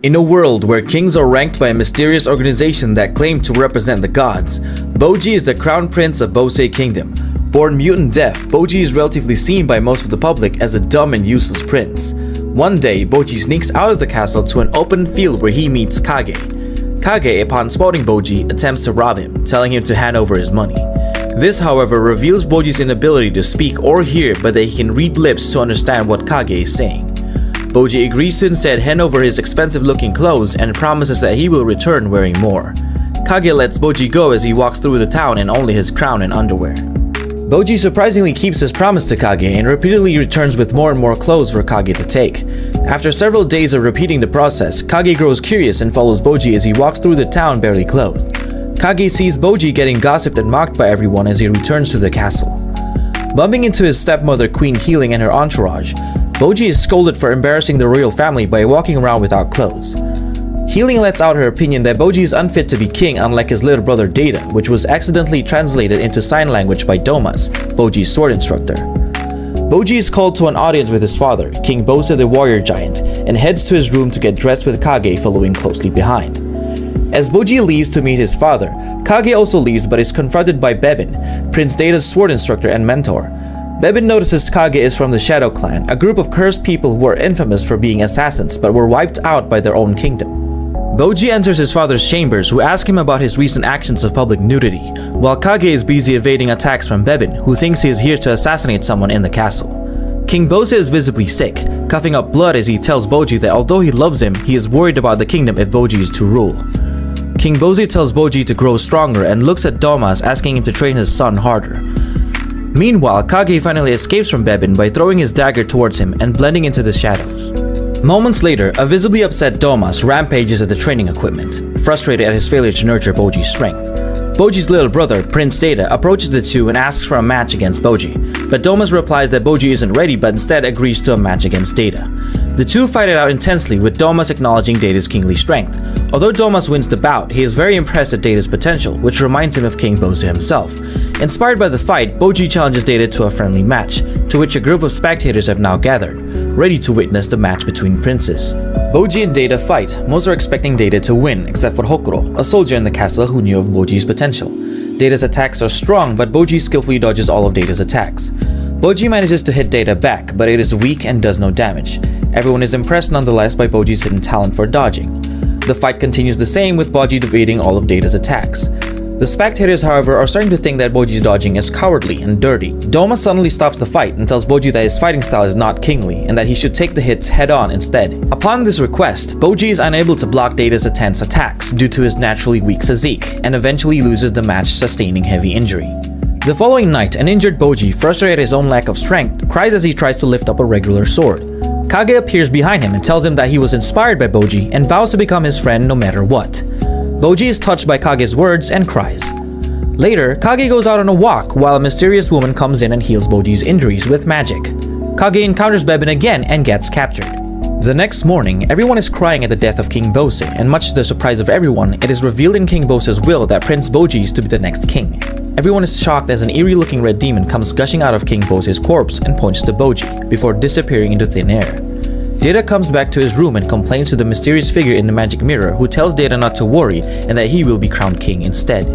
In a world where kings are ranked by a mysterious organization that claim to represent the gods, Bojji is the crown prince of Bosei Kingdom. Born mute and deaf, Bojji is relatively seen by most of the public as a dumb and useless prince. One day, Bojji sneaks out of the castle to an open field where he meets Kage. Kage, upon spotting Bojji, attempts to rob him, telling him to hand over his money. This, however, reveals Bojji's inability to speak or hear, but that he can read lips to understand what Kage is saying. Bojji agrees to instead hand over his expensive-looking clothes and promises that he will return wearing more. Kage lets Bojji go as he walks through the town in only his crown and underwear. Bojji surprisingly keeps his promise to Kage and repeatedly returns with more and more clothes for Kage to take. After several days of repeating the process, Kage grows curious and follows Bojji as he walks through the town barely clothed. Kage sees Bojji getting gossiped and mocked by everyone as he returns to the castle. Bumping into his stepmother Queen Healing and her entourage, Bojji is scolded for embarrassing the royal family by walking around without clothes. Healing lets out her opinion that Bojji is unfit to be king, unlike his little brother Data, which was accidentally translated into sign language by Domas, Bojji's sword instructor. Bojji is called to an audience with his father, King Bose the warrior giant, and heads to his room to get dressed with Kage following closely behind. As Bojji leaves to meet his father, Kage also leaves but is confronted by Bebin, Prince Data's sword instructor and mentor. Bebin notices Kage is from the Shadow Clan, a group of cursed people who are infamous for being assassins but were wiped out by their own kingdom. Bojji enters his father's chambers, who ask him about his recent actions of public nudity, while Kage is busy evading attacks from Bebin, who thinks he is here to assassinate someone in the castle. King Bose is visibly sick, coughing up blood as he tells Bojji that although he loves him, he is worried about the kingdom if Bojji is to rule. King Bose tells Bojji to grow stronger and looks at Domas, asking him to train his son harder. Meanwhile, Kage finally escapes from Bebin by throwing his dagger towards him and blending into the shadows. Moments later, a visibly upset Domas rampages at the training equipment, frustrated at his failure to nurture Bojji's strength. Bojji's little brother, Prince Data, approaches the two and asks for a match against Bojji, but Domas replies that Bojji isn't ready but instead agrees to a match against Data. The two fight it out intensely, with Domas acknowledging Data's kingly strength. Although Domas wins the bout, he is very impressed at Data's potential, which reminds him of King Bose himself. Inspired by the fight, Bojji challenges Data to a friendly match, to which a group of spectators have now gathered, ready to witness the match between princes. Bojji and Data fight. Most are expecting Data to win, except for Hokuro, a soldier in the castle who knew of Bojji's potential. Data's attacks are strong, but Bojji skillfully dodges all of Data's attacks. Bojji manages to hit Data back, but it is weak and does no damage. Everyone is impressed nonetheless by Bojji's hidden talent for dodging. The fight continues the same, with Bojji evading all of Data's attacks. The spectators, however, are starting to think that Bojji's dodging is cowardly and dirty. Doma suddenly stops the fight and tells Bojji that his fighting style is not kingly and that he should take the hits head-on instead. Upon this request, Bojji is unable to block Data's intense attacks due to his naturally weak physique and eventually loses the match, sustaining heavy injury. The following night, an injured Bojji, frustrated at his own lack of strength, cries as he tries to lift up a regular sword. Kage appears behind him and tells him that he was inspired by Bojji and vows to become his friend no matter what. Bojji is touched by Kage's words and cries. Later, Kage goes out on a walk while a mysterious woman comes in and heals Bojji's injuries with magic. Kage encounters Bebin again and gets captured. The next morning, everyone is crying at the death of King Bose, and much to the surprise of everyone, it is revealed in King Bose's will that Prince Bojji is to be the next king. Everyone is shocked as an eerie-looking red demon comes gushing out of King Bose's corpse and points to Bojji, before disappearing into thin air. Data comes back to his room and complains to the mysterious figure in the magic mirror, who tells Data not to worry and that he will be crowned king instead.